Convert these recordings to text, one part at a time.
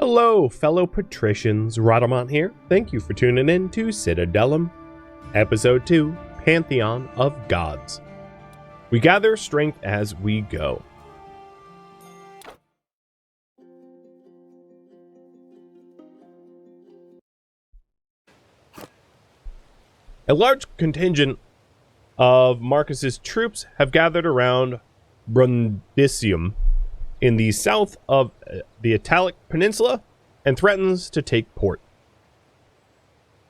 Hello, fellow Patricians. Rhadamant here. Thank you for tuning in to Citadelum, Episode 2, Pantheon of Gods. We gather strength as we go. A large contingent of Marcus's troops have gathered around Brundisium in the south of the Italic Peninsula and threatens to take port.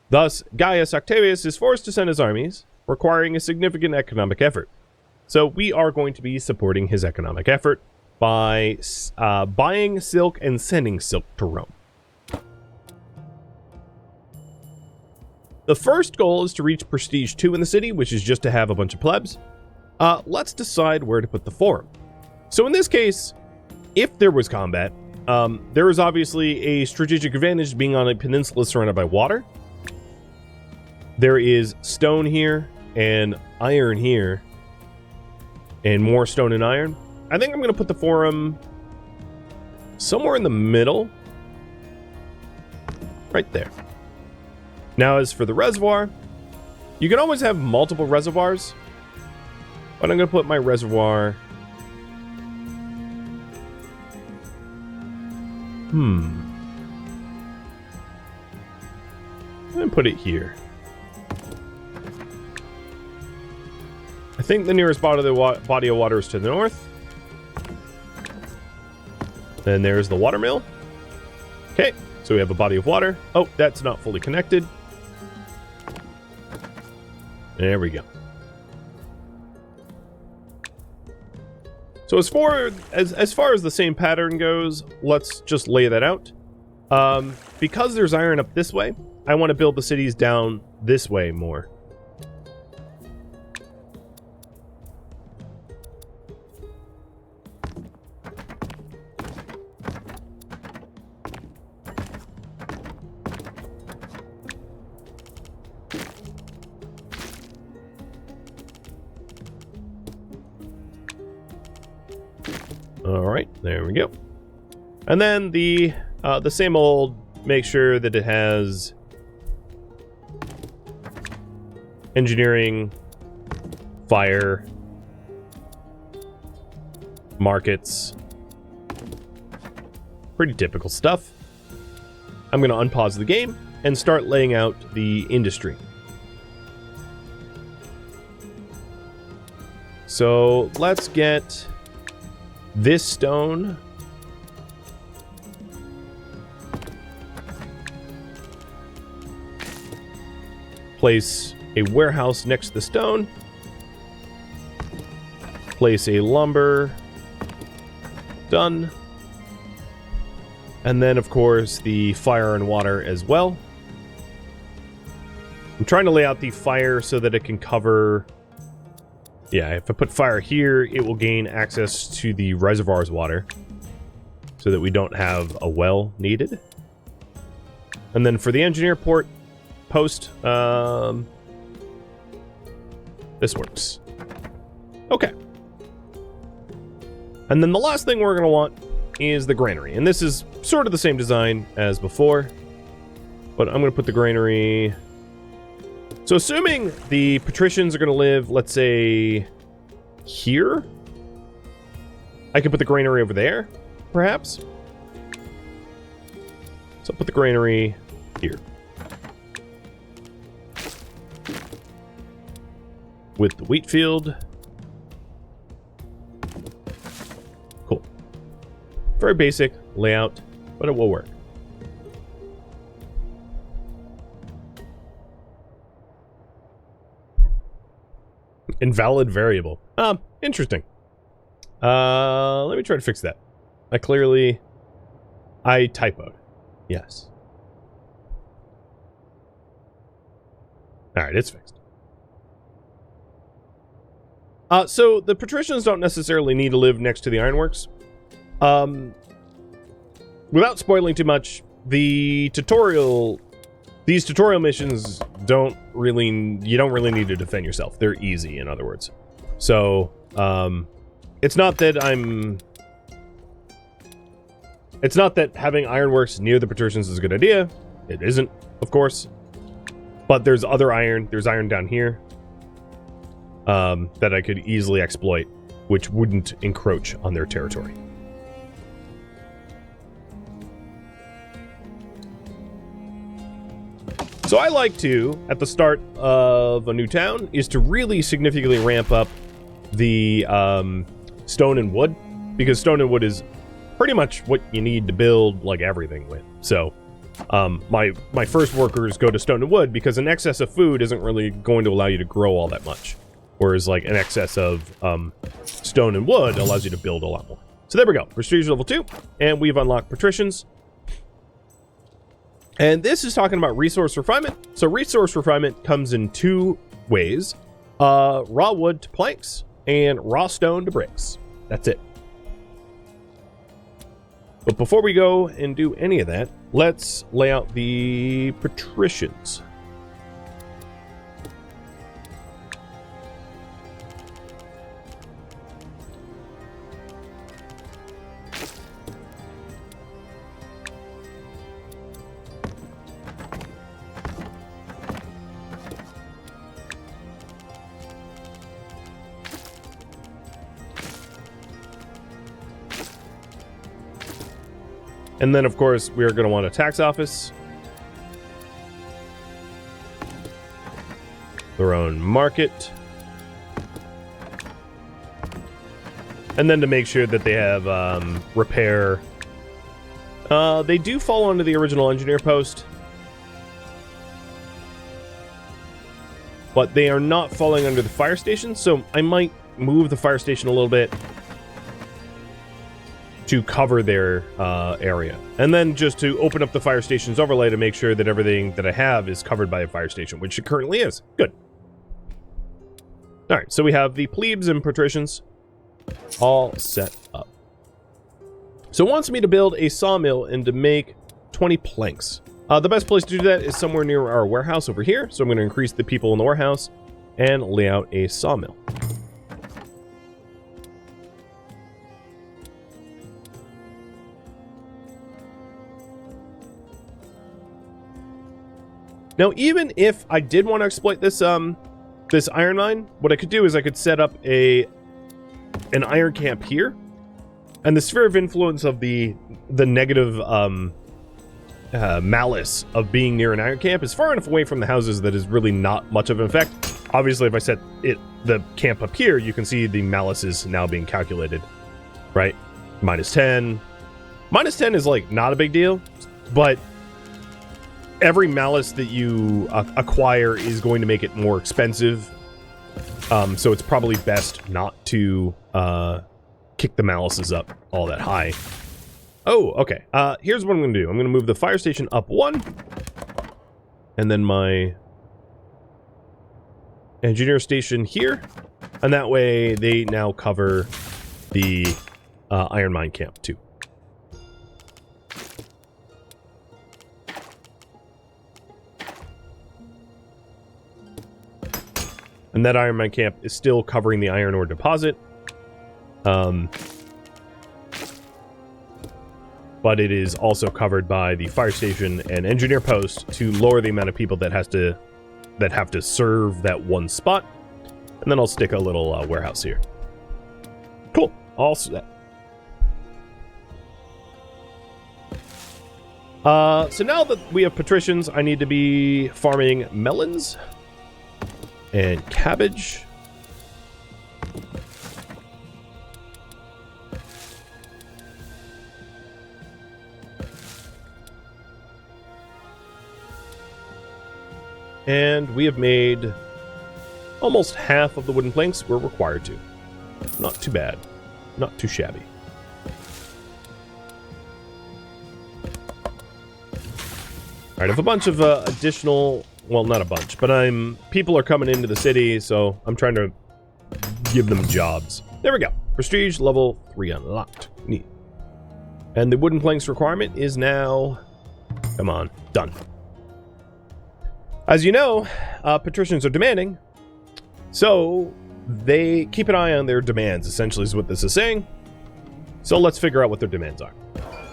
Thus, Gaius Octavius is forced to send his armies, requiring a significant economic effort. So we are going to be supporting his economic effort by buying silk and sending silk to Rome. The first goal is to reach Prestige 2 in the city, which is just to have a bunch of plebs. Let's decide where to put the forum. So in this case, if there was combat, there is obviously a strategic advantage being on a peninsula surrounded by water. There is stone here and iron here and more stone and iron. I think I'm going to put the forum somewhere in the middle. Right there. Now, as for the reservoir, you can always have multiple reservoirs, but I'm going to put my reservoir... I'm going to put it here. I think the nearest body of water is to the north. Then there's the watermill. Okay, so we have a body of water. Oh, that's not fully connected. There we go. So as far as the same pattern goes, let's just lay that out. Because there's iron up this way, I want to build the cities down this way more. Alright, there we go. And then the same old, make sure that it has engineering, fire, markets. Pretty typical stuff. I'm going to unpause the game and start laying out the industry. So let's get this stone. Place a warehouse next to the stone. Place a lumber. Done. And then, of course, the fire and water as well. I'm trying to lay out the fire so that it can cover... Yeah, if I put fire here, it will gain access to the reservoir's water so that we don't have a well needed. And then for the engineer post, this works. Okay. And then the last thing we're going to want is the granary. And this is sort of the same design as before, but I'm going to put the granary... So assuming the patricians are going to live, let's say, here, I can put the granary over there, perhaps. So I'll put the granary here. With the wheat field. Cool. Very basic layout, but it will work. Invalid variable. Interesting. Let me try to fix that. I typoed. Yes. Alright, it's fixed. So the patricians don't necessarily need to live next to the ironworks. Without spoiling too much, these tutorial missions you don't really need to defend yourself. They're easy, in other words. So, it's not that I'm It's not that having ironworks near the patricians is a good idea. It isn't, of course. But there's other iron. There's iron down here that I could easily exploit, which wouldn't encroach on their territory. So I like to, at the start of a new town, is to really significantly ramp up the stone and wood, because stone and wood is pretty much what you need to build like everything with. So my first workers go to stone and wood because an excess of food isn't really going to allow you to grow all that much, whereas like an excess of stone and wood allows you to build a lot more. So there we go, prestige level 2, and we've unlocked patricians. And this is talking about resource refinement. So resource refinement comes in 2 ways: raw wood to planks and raw stone to bricks. That's it. But before we go and do any of that, let's lay out the patricians. And then, of course, we are going to want a tax office, their own market, and then to make sure that they have repair. They do fall under the original engineer post, but they are not falling under the fire station, so I might move the fire station a little bit to cover their area, and then just to open up the fire station's overlay to make sure that everything that I have is covered by a fire station, which it currently is. Good. All right, so we have the plebes and patricians all set up. So it wants me to build a sawmill and to make 20 planks. The best place to do that is somewhere near our warehouse over here, so I'm going to increase the people in the warehouse and lay out a sawmill. Now, even if I did want to exploit this this iron mine, what I could do is I could set up an iron camp here, and the sphere of influence of the negative malice of being near an iron camp is far enough away from the houses that is really not much of an effect. Obviously, if I set the camp up here, you can see the malice is now being calculated, right? -10. -10 is like not a big deal, but every malice that you acquire is going to make it more expensive. So it's probably best not to kick the malices up all that high. Oh, okay. Here's what I'm going to do. I'm going to move the fire station up 1. And then my engineer station here. And that way they now cover the iron mine camp too. And that iron mine camp is still covering the iron ore deposit. But it is also covered by the fire station and engineer post to lower the amount of people that have to serve that one spot. And then I'll stick a little warehouse here. Cool. All set. So now that we have patricians, I need to be farming melons and cabbage. And we have made almost half of the wooden planks we're required to. Not too bad. Not too shabby. All right, I have a bunch of additional... Well, not a bunch, but people are coming into the city, so I'm trying to give them jobs. There we go. Prestige level 3 unlocked. Neat. And the wooden planks requirement is now... Come on. Done. As you know, patricians are demanding, so they keep an eye on their demands, essentially is what this is saying. So let's figure out what their demands are.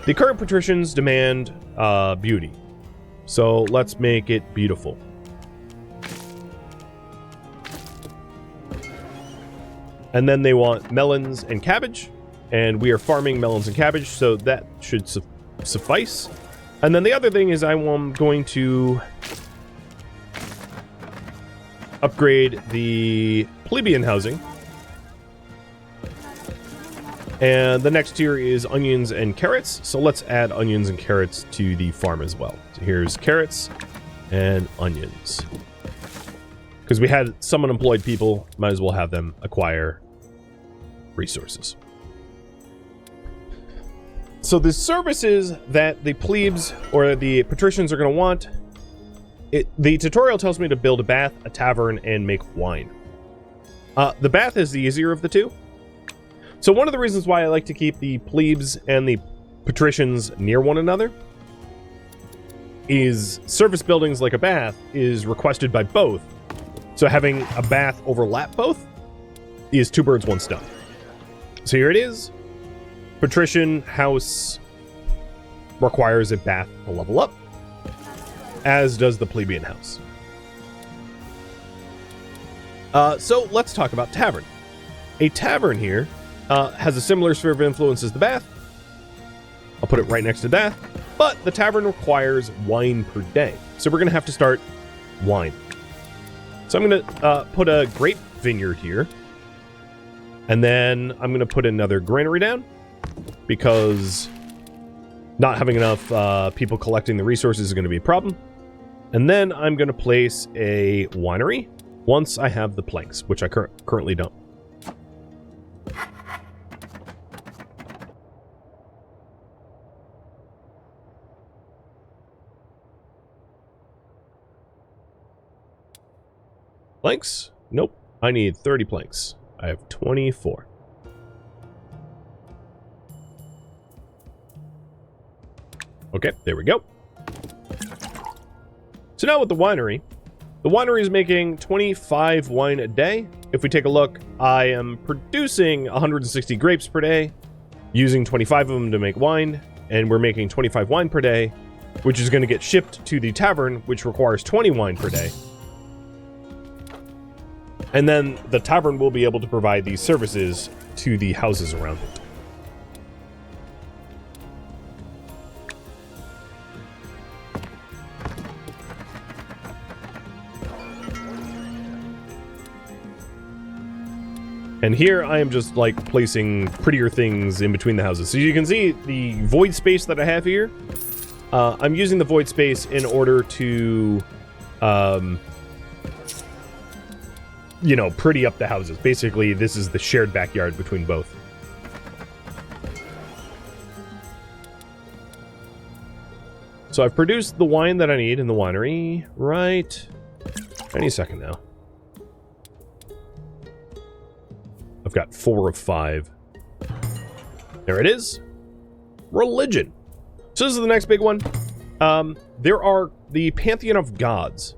The current patricians demand beauty. So let's make it beautiful. And then they want melons and cabbage. And we are farming melons and cabbage, so that should suffice. And then the other thing is I'm going to upgrade the plebeian housing. And the next tier is onions and carrots. So let's add onions and carrots to the farm as well. So here's carrots and onions. Because we had some unemployed people, might as well have them acquire resources. So the services that the plebes or the patricians are going to want, the tutorial tells me to build a bath, a tavern, and make wine. The bath is the easier of the two. So one of the reasons why I like to keep the plebes and the patricians near one another is service buildings like a bath is requested by both. So having a bath overlap both is 2 birds, 1 stone. So here it is. Patrician house requires a bath to level up, as does the plebeian house. So let's talk about tavern. A tavern here has a similar sphere of influence as the bath. I'll put it right next to bath, but the tavern requires wine per day. So we're going to have to start wine. So I'm going to put a grape vineyard here. And then I'm going to put another granary down, because not having enough people collecting the resources is going to be a problem. And then I'm going to place a winery once I have the planks, which I currently don't. Planks? Nope. I need 30 planks. I have 24. Okay, there we go. So now with the winery is making 25 wine a day. If we take a look, I am producing 160 grapes per day, using 25 of them to make wine, and we're making 25 wine per day, which is going to get shipped to the tavern, which requires 20 wine per day. And then the tavern will be able to provide these services to the houses around it. And here I am just like placing prettier things in between the houses. So you can see the void space that I have here. I'm using the void space in order to, you know, pretty up the houses. Basically, this is the shared backyard between both. So I've produced the wine that I need in the winery, right? Any second now. I've got 4 of 5. There it is. Religion. So this is the next big one. There are the pantheon of gods.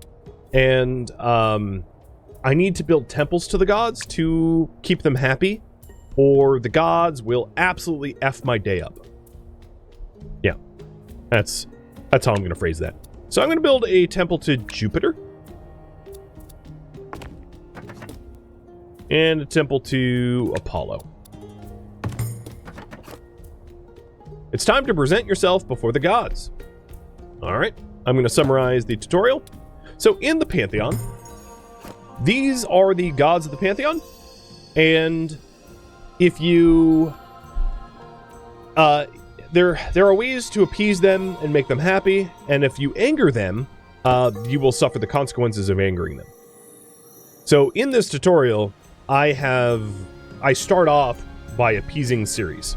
And I need to build temples to the gods to keep them happy, or the gods will absolutely F my day up. Yeah, that's how I'm going to phrase that. So I'm going to build a temple to Jupiter. And a temple to Apollo. It's time to present yourself before the gods. Alright, I'm going to summarize the tutorial. So in the Pantheon, these are the gods of the Pantheon. And if you... there are ways to appease them and make them happy. And if you anger them, you will suffer the consequences of angering them. So in this tutorial, I start off by appeasing Ceres.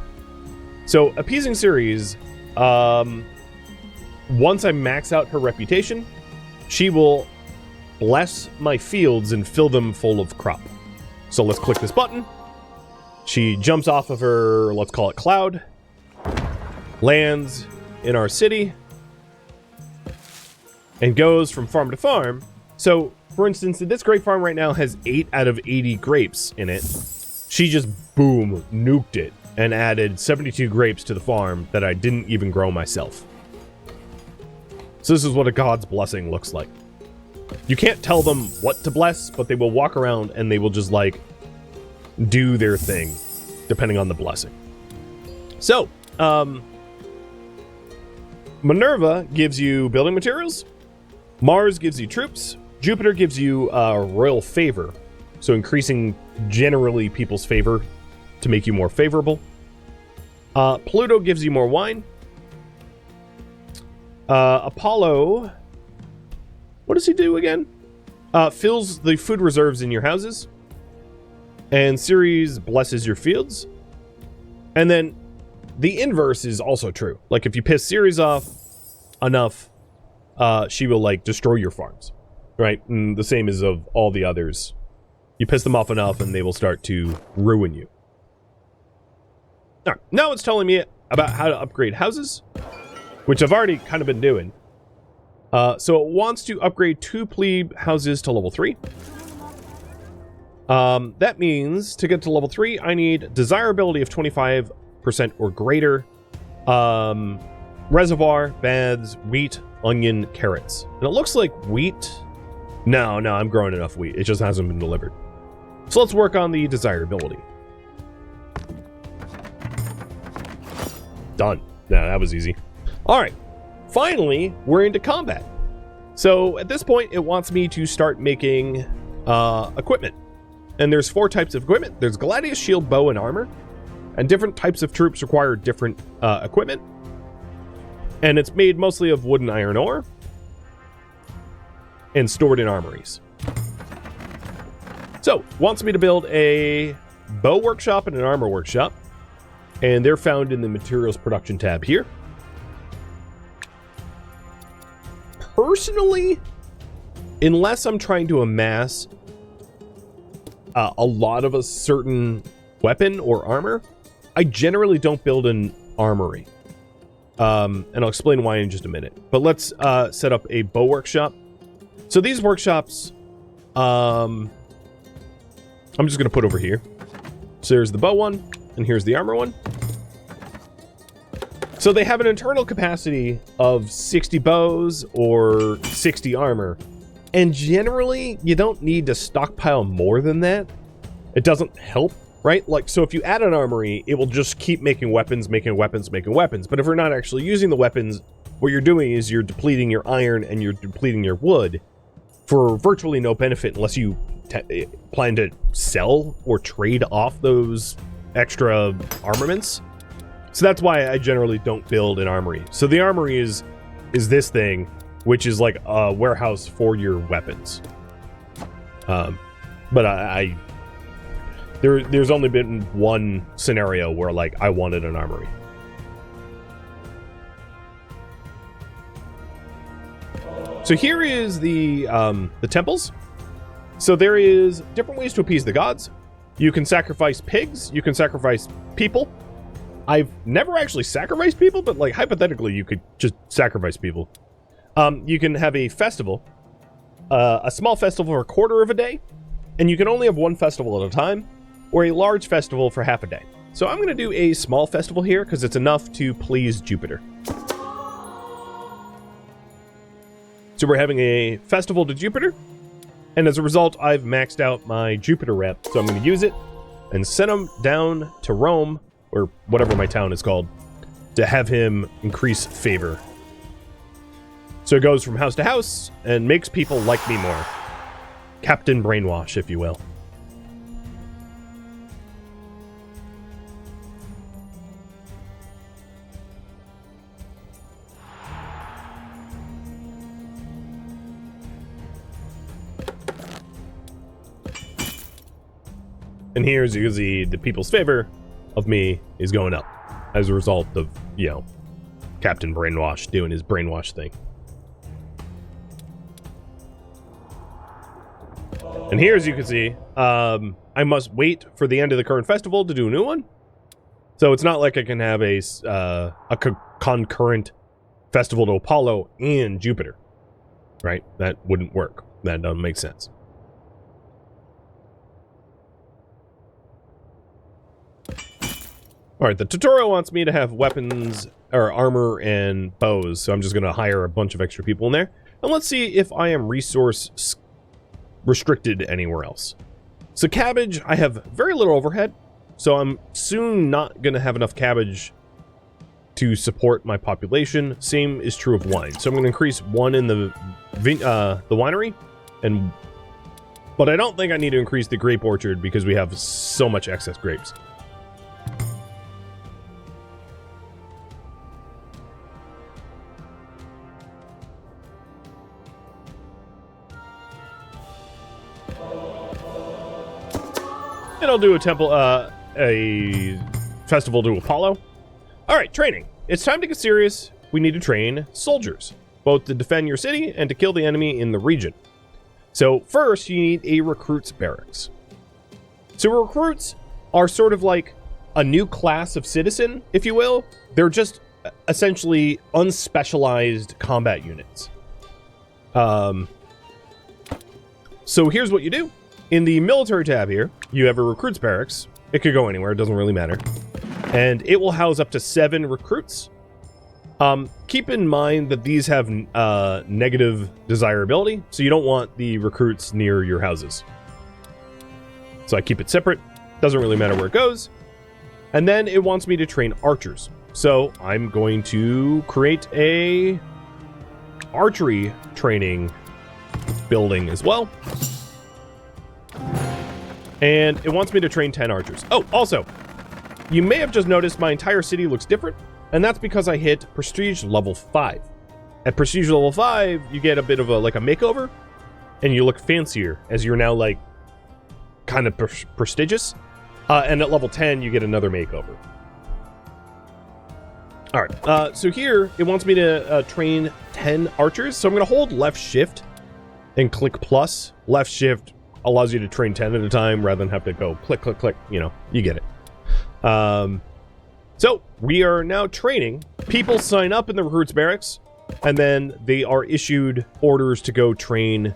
So appeasing Ceres, once I max out her reputation, she will bless my fields and fill them full of crop. So let's click this button. She jumps off of her, let's call it cloud, lands in our city, and goes from farm to farm. So, for instance, this grape farm right now has 8 out of 80 grapes in it. She just, boom, nuked it and added 72 grapes to the farm that I didn't even grow myself. So this is what a god's blessing looks like. You can't tell them what to bless, but they will walk around and they will just like do their thing depending on the blessing. So, Minerva gives you building materials. Mars gives you troops. Jupiter gives you royal favor, so increasing generally people's favor to make you more favorable. Pluto gives you more wine. Apollo, what does he do again? Fills the food reserves in your houses. And Ceres blesses your fields. And then the inverse is also true. Like if you piss Ceres off enough, she will like destroy your farms, right? And the same is of all the others. You piss them off enough and they will start to ruin you. All right, now it's telling me about how to upgrade houses, which I've already kind of been doing. So it wants to upgrade 2 plebe houses to level 3. That means to get to level 3, I need desirability of 25% or greater, reservoir, baths, wheat, onion, carrots. And it looks like wheat. No, I'm growing enough wheat. It just hasn't been delivered. So let's work on the desirability. Done. No, that was easy. All right. Finally, we're into combat. So at this point, it wants me to start making equipment. And there's 4 types of equipment. There's gladius, shield, bow, and armor. And different types of troops require different equipment. And it's made mostly of wood and iron ore. And stored in armories. So, wants me to build a bow workshop and an armor workshop. And they're found in the materials production tab here. Personally, unless I'm trying to amass a lot of a certain weapon or armor, I generally don't build an armory. And I'll explain why in just a minute. But let's set up a bow workshop. So these workshops, I'm just going to put over here. So there's the bow one, and here's the armor one. So they have an internal capacity of 60 bows or 60 armor. And generally, you don't need to stockpile more than that. It doesn't help, right? Like, so if you add an armory, it will just keep making weapons, making weapons, making weapons. But if you're not actually using the weapons, what you're doing is you're depleting your iron and you're depleting your wood for virtually no benefit unless you plan to sell or trade off those extra armaments. So that's why I generally don't build an armory. So the armory is this thing, which is like a warehouse for your weapons. But there's only been one scenario where like I wanted an armory. So here is the temples. So there is different ways to appease the gods. You can sacrifice pigs. You can sacrifice people. I've never actually sacrificed people, but like hypothetically, you could just sacrifice people. You can have a festival, a small festival for a quarter of a day, and you can only have one festival at a time, or a large festival for half a day. So I'm going to do a small festival here because it's enough to please Jupiter. So we're having a festival to Jupiter, and as a result, I've maxed out my Jupiter rep, so I'm going to use it and send him down to Rome, or whatever my town is called, to have him increase favor. So it goes from house to house and makes people like me more. Captain Brainwash, if you will. And here's the people's favor of me is going up as a result of, you know, Captain Brainwash doing his brainwash thing. And here, as you can see, I must wait for the end of the current festival to do a new one. So it's not like I can have a concurrent festival to Apollo and Jupiter, right? That wouldn't work. That doesn't make sense. All right, the tutorial wants me to have weapons or armor and bows, so I'm just going to hire a bunch of extra people in there. And let's see if I am resource restricted anywhere else. So cabbage, I have very little overhead, so I'm soon not going to have enough cabbage to support my population. Same is true of wine. So I'm going to increase one in the winery, but I don't think I need to increase the grape orchard because we have so much excess grapes. And I'll do a temple, a festival to Apollo. All right, training. It's time to get serious. We need to train soldiers, both to defend your city and to kill the enemy in the region. So first, you need a recruits barracks. So recruits are sort of like a new class of citizen, if you will. They're just essentially unspecialized combat units. So here's what you do. In the military tab here, you have a recruits barracks. It could go anywhere, it doesn't really matter. And it will house up to 7 recruits. Keep in mind that these have negative desirability, so you don't want the recruits near your houses. So I keep it separate, doesn't really matter where it goes. And then it wants me to train archers. So I'm going to create a archery training building as well. And it wants me to train 10 archers. Oh, also, you may have just noticed my entire city looks different, and that's because I hit prestige level 5. At prestige level 5, you get a bit of a makeover, and you look fancier as you're now like kind of prestigious. And at level 10, you get another makeover. All right, so here it wants me to train 10 archers. So I'm going to hold left shift and click plus. Left shift allows you to train 10 at a time rather than have to go click, click, click. You know, you get it. So we are now training. People sign up in the recruits barracks, and then they are issued orders to go train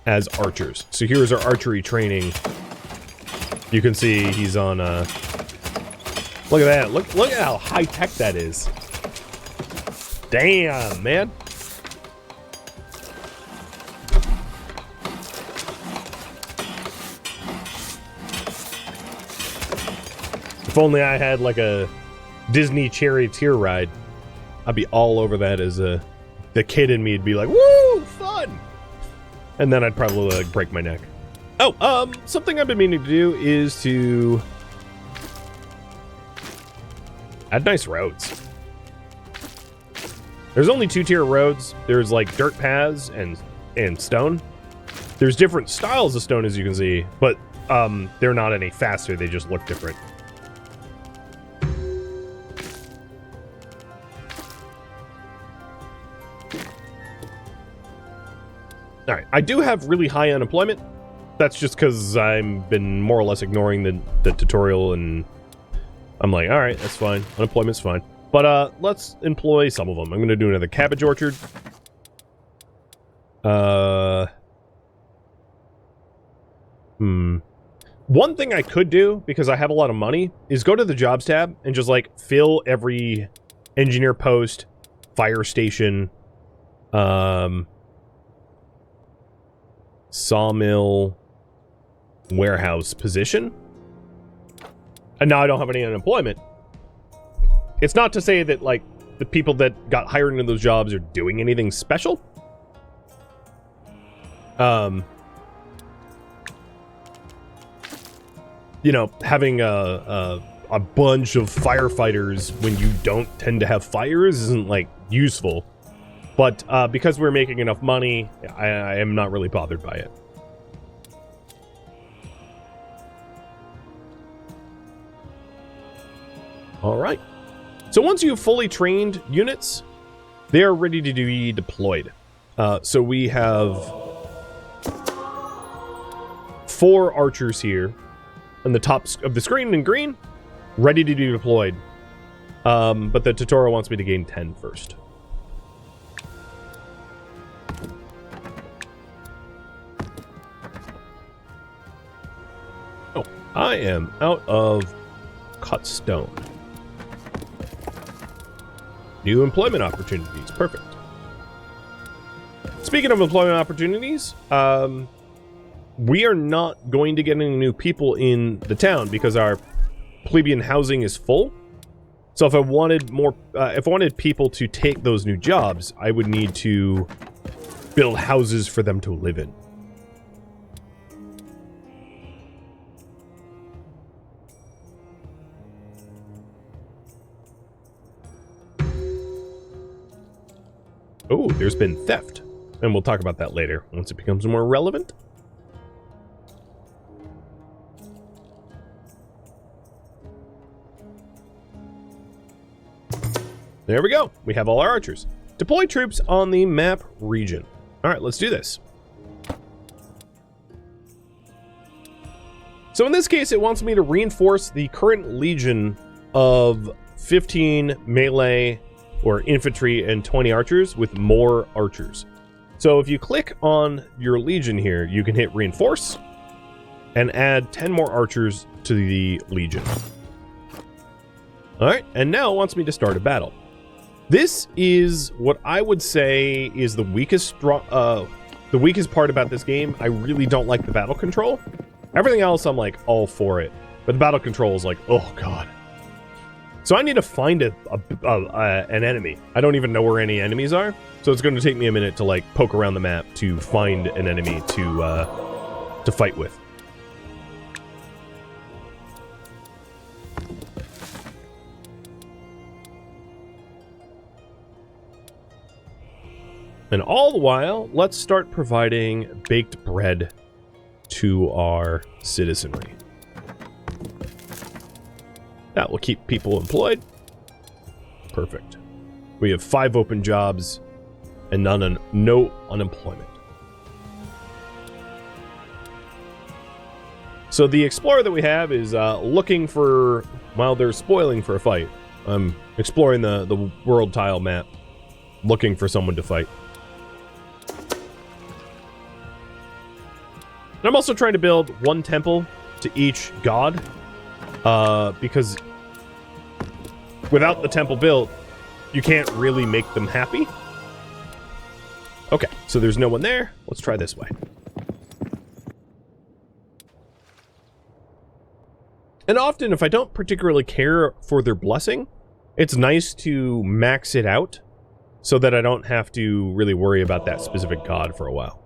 as archers. So here's our archery training. You can see he's on look at that. Look at how high tech that is. Damn, man. If only I had like a Disney charioteer ride, I'd be all over that as the kid in me would be like, woo, fun! And then I'd probably like break my neck. Oh, something I've been meaning to do is to add nice roads. There's only 2-tier roads. There's like dirt paths and stone. There's different styles of stone, as you can see, but they're not any faster. They just look different. All right, I do have really high unemployment. That's just because I've been more or less ignoring the tutorial, and I'm like, all right, that's fine. Unemployment's fine. But let's employ some of them. I'm going to do another cabbage orchard. One thing I could do, because I have a lot of money, is go to the jobs tab and just like fill every engineer post, fire station, sawmill, warehouse position. And now I don't have any unemployment. It's not to say that like the people that got hired into those jobs are doing anything special. You know, having a bunch of firefighters when you don't tend to have fires isn't like useful. But because we're making enough money, I am not really bothered by it. All right. So once you've fully trained units, they are ready to be deployed. So we have 4 archers here on the top of the screen in green, ready to be deployed. But the tutorial wants me to gain 10 first. Oh, I am out of cut stone. New employment opportunities. Perfect. Speaking of employment opportunities, we are not going to get any new people in the town because our plebeian housing is full. So if I wanted more, if I wanted people to take those new jobs, I would need to build houses for them to live in. Oh, there's been theft. And we'll talk about that later once it becomes more relevant. There we go. We have all our archers. Deploy troops on the map region. All right, let's do this. So in this case, it wants me to reinforce the current legion of 15 melee or infantry and 20 archers with more archers. So if you click on your legion here, you can hit reinforce and add 10 more archers to the legion. All right, and now it wants me to start a battle. This is what I would say is the weakest part about this game. I really don't like the battle control. Everything else, I'm like all for it, but the battle control is like, oh god. So I need to find an enemy. I don't even know where any enemies are, so it's going to take me a minute to like poke around the map to find an enemy to fight with. And all the while, let's start providing baked bread to our citizenry. That will keep people employed. Perfect. We have 5 open jobs and no unemployment. So the explorer that we have is looking for, while they're spoiling for a fight, I'm exploring the world tile map, looking for someone to fight. And I'm also trying to build 1 temple to each god, because without the temple built, you can't really make them happy. Okay, so there's no one there. Let's try this way. And often, if I don't particularly care for their blessing, it's nice to max it out so that I don't have to really worry about that specific god for a while.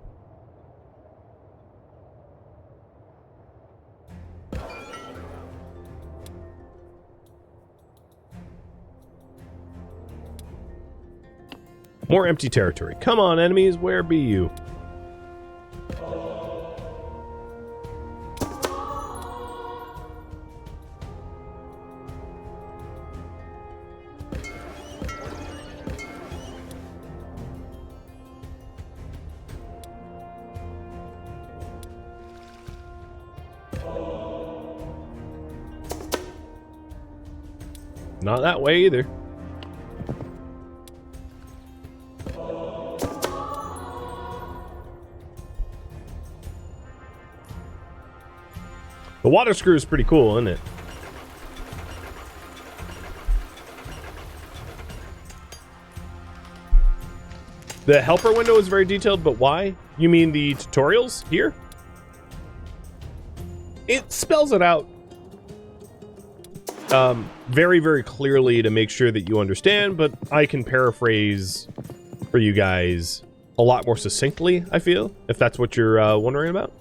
More empty territory. Come on, enemies, where be you? Not that way either. The water screw is pretty cool, isn't it? The helper window is very detailed, but why? You mean the tutorials here? It spells it out very, very clearly to make sure that you understand, but I can paraphrase for you guys a lot more succinctly, I feel, if that's what you're wondering about.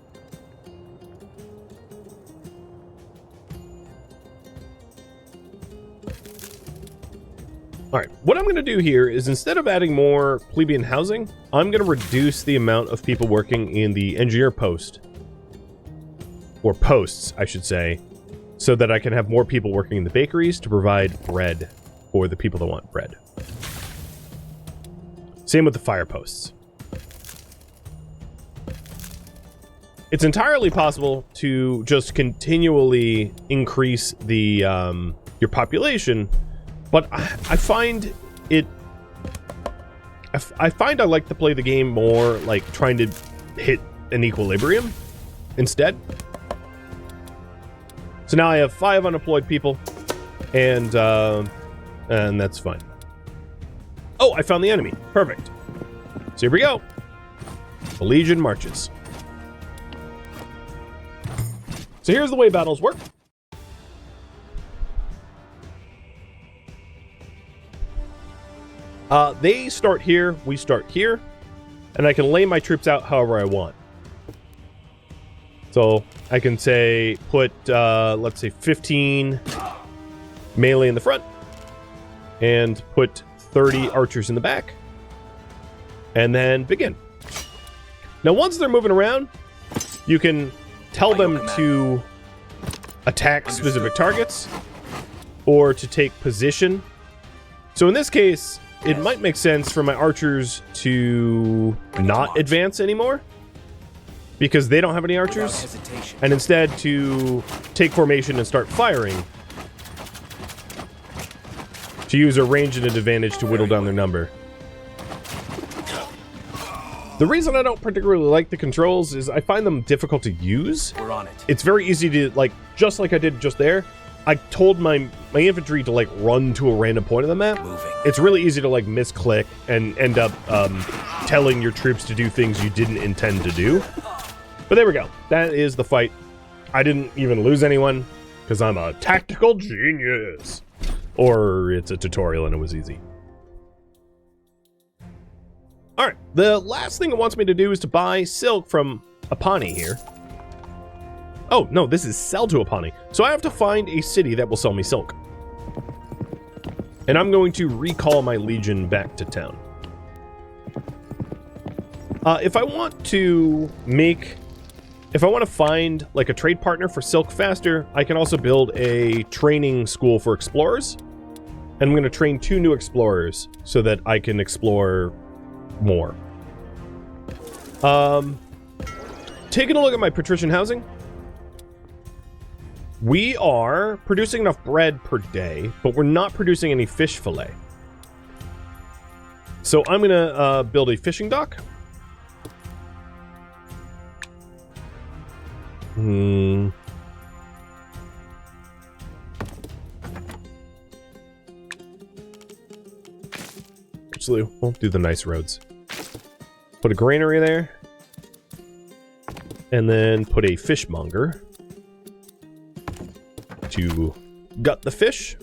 All right, what I'm going to do here is instead of adding more plebeian housing, I'm going to reduce the amount of people working in the engineer post, or posts, I should say, so that I can have more people working in the bakeries to provide bread for the people that want bread. Same with the fire posts. It's entirely possible to just continually increase the your population. But I find it... I find I like to play the game more like trying to hit an equilibrium instead. So now I have 5 unemployed people, and that's fine. Oh, I found the enemy. Perfect. So here we go. The Legion marches. So here's the way battles work. They start here, we start here, and I can lay my troops out however I want. So I can say put, let's say 15 melee in the front, and put 30 archers in the back, and then begin. Now once they're moving around, you can tell them to attack specific targets, or to take position. So in this case, it might make sense for my archers to not advance anymore, because they don't have any archers, and instead to take formation and start firing, to use a range and an advantage to whittle down their number. The reason I don't particularly like the controls is I find them difficult to use. We're on it. It's very easy to, like, just like I did just there, I told my infantry to, like, run to a random point of the map. Moving. It's really easy to, like, misclick and end up telling your troops to do things you didn't intend to do. But there we go. That is the fight. I didn't even lose anyone, because I'm a tactical genius. Or it's a tutorial and it was easy. Alright, the last thing it wants me to do is to buy silk from Apani here. Oh, no, this is sell to Apani. So I have to find a city that will sell me silk. And I'm going to recall my legion back to town. If I want to find like a trade partner for silk faster, I can also build a training school for explorers. And I'm going to train 2 new explorers so that I can explore more. Taking a look at my patrician housing. We are producing enough bread per day, but we're not producing any fish fillet. So I'm going to build a fishing dock. Actually, we'll do the nice roads. Put a granary there. And then put a fishmonger to gut the fish.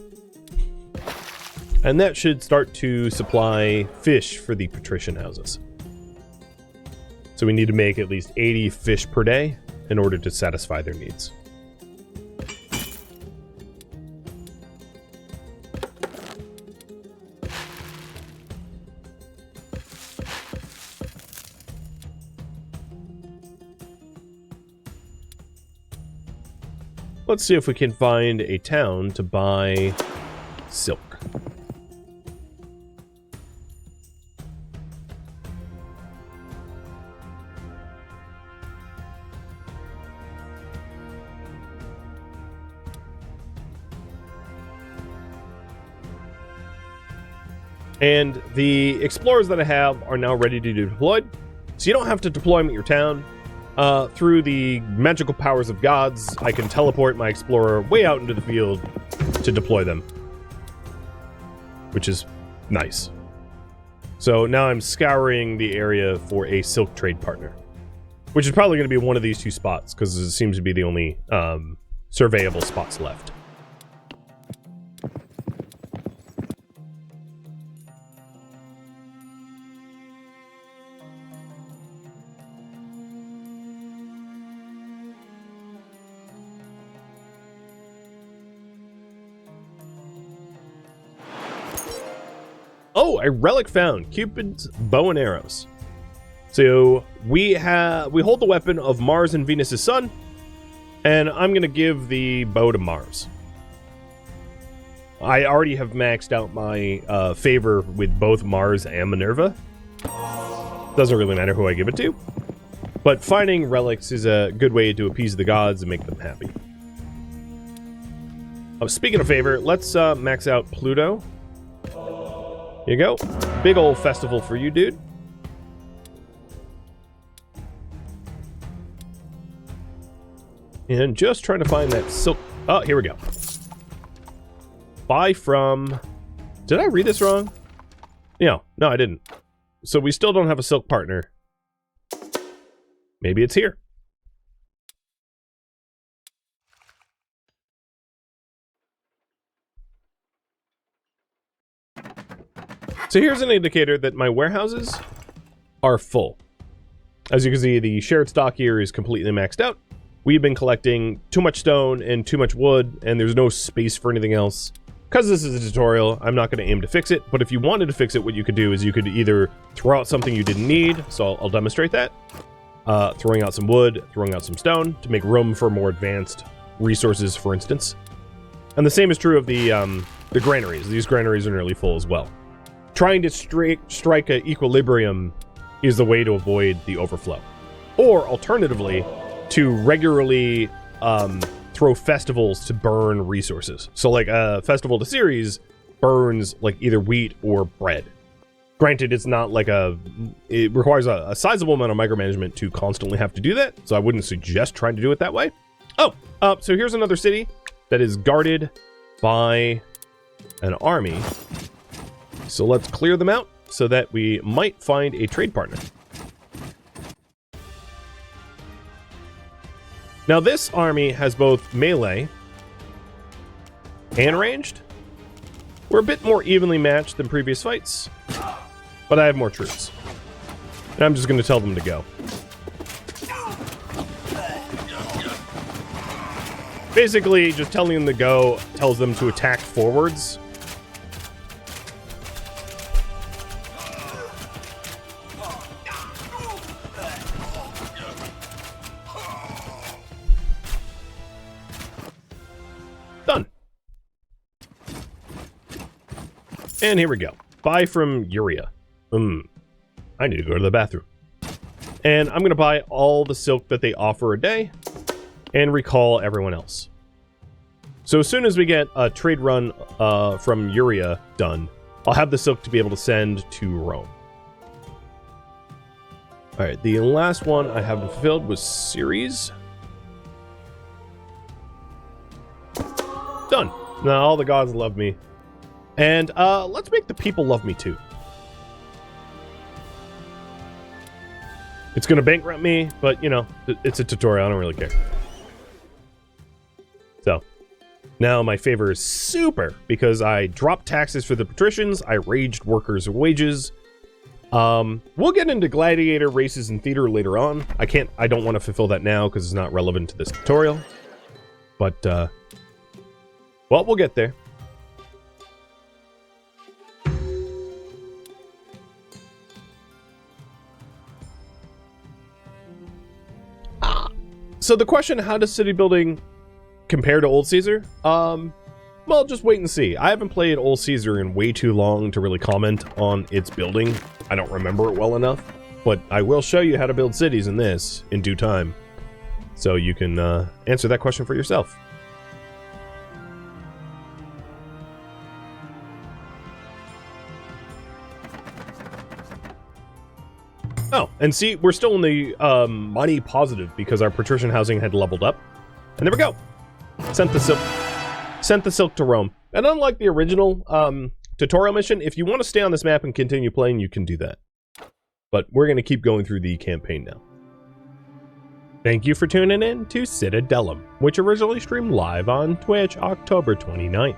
And that should start to supply fish for the patrician houses. So we need to make at least 80 fish per day in order to satisfy their needs. Let's see if we can find a town to buy silk. And the explorers that I have are now ready to be deployed. So you don't have to deploy them at your town. Through the magical powers of gods, I can teleport my explorer way out into the field to deploy them. Which is nice. So now I'm scouring the area for a silk trade partner. Which is probably going to be one of these 2 spots, because it seems to be the only surveyable spots left. Oh, a relic found. Cupid's bow and arrows. So we hold the weapon of Mars and Venus' son, and I'm going to give the bow to Mars. I already have maxed out my favor with both Mars and Minerva. Doesn't really matter who I give it to. But finding relics is a good way to appease the gods and make them happy. Oh, speaking of favor, let's max out Pluto. Here you go. Big old festival for you, dude. And just trying to find that silk. Oh, here we go. Buy from... Did I read this wrong? No, I didn't. So we still don't have a silk partner. Maybe it's here. So here's an indicator that my warehouses are full. As you can see, the shared stock here is completely maxed out. We've been collecting too much stone and too much wood, and there's no space for anything else. Because this is a tutorial, I'm not going to aim to fix it, but if you wanted to fix it, what you could do is you could either throw out something you didn't need, so I'll demonstrate that. Throwing out some wood, throwing out some stone to make room for more advanced resources, for instance. And the same is true of the granaries. These granaries are nearly full as well. Trying to strike an equilibrium is the way to avoid the overflow. Or, alternatively, to regularly throw festivals to burn resources. So like a festival to Ceres burns like either wheat or bread. Granted, it's not like it requires a sizable amount of micromanagement to constantly have to do that, so I wouldn't suggest trying to do it that way. Oh, so here's another city that is guarded by an army. So let's clear them out so that we might find a trade partner. Now this army has both melee and ranged. We're a bit more evenly matched than previous fights, but I have more troops. And I'm just going to tell them to go. Basically, just telling them to go tells them to attack forwards. Done. And here we go. Buy from Urea. I need to go to the bathroom. And I'm going to buy all the silk that they offer a day and recall everyone else. So as soon as we get a trade run from Urea done, I'll have the silk to be able to send to Rome. Alright, the last one I haven't fulfilled was Ceres. Done. Now all the gods love me. And let's make the people love me too. It's going to bankrupt me, but, you know, it's a tutorial. I don't really care. So, now my favor is super, because I dropped taxes for the patricians. I raised workers' wages. We'll get into gladiator races and theater later on. I don't want to fulfill that now, because it's not relevant to this tutorial. But, well, we'll get there. So the question, how does city building compare to Old Caesar? Well, just wait and see. I haven't played Old Caesar in way too long to really comment on its building. I don't remember it well enough, but I will show you how to build cities in this in due time. So you can answer that question for yourself. Oh, and see, we're still in the money positive because our patrician housing had leveled up. And there we go. Sent the silk to Rome. And unlike the original tutorial mission, if you want to stay on this map and continue playing, you can do that. But we're going to keep going through the campaign now. Thank you for tuning in to Citadelum, which originally streamed live on Twitch October 29th.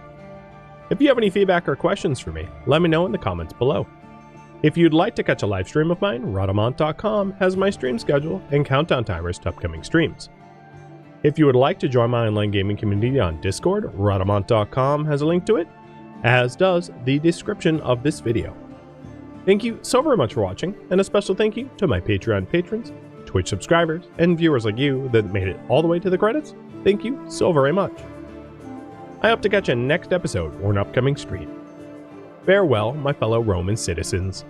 If you have any feedback or questions for me, let me know in the comments below. If you'd like to catch a live stream of mine, Rhadamant.com has my stream schedule and countdown timers to upcoming streams. If you would like to join my online gaming community on Discord, Rhadamant.com has a link to it, as does the description of this video. Thank you so very much for watching, and a special thank you to my Patreon patrons, Twitch subscribers, and viewers like you that made it all the way to the credits. Thank you so very much. I hope to catch you next episode or an upcoming stream. Farewell, my fellow Roman citizens.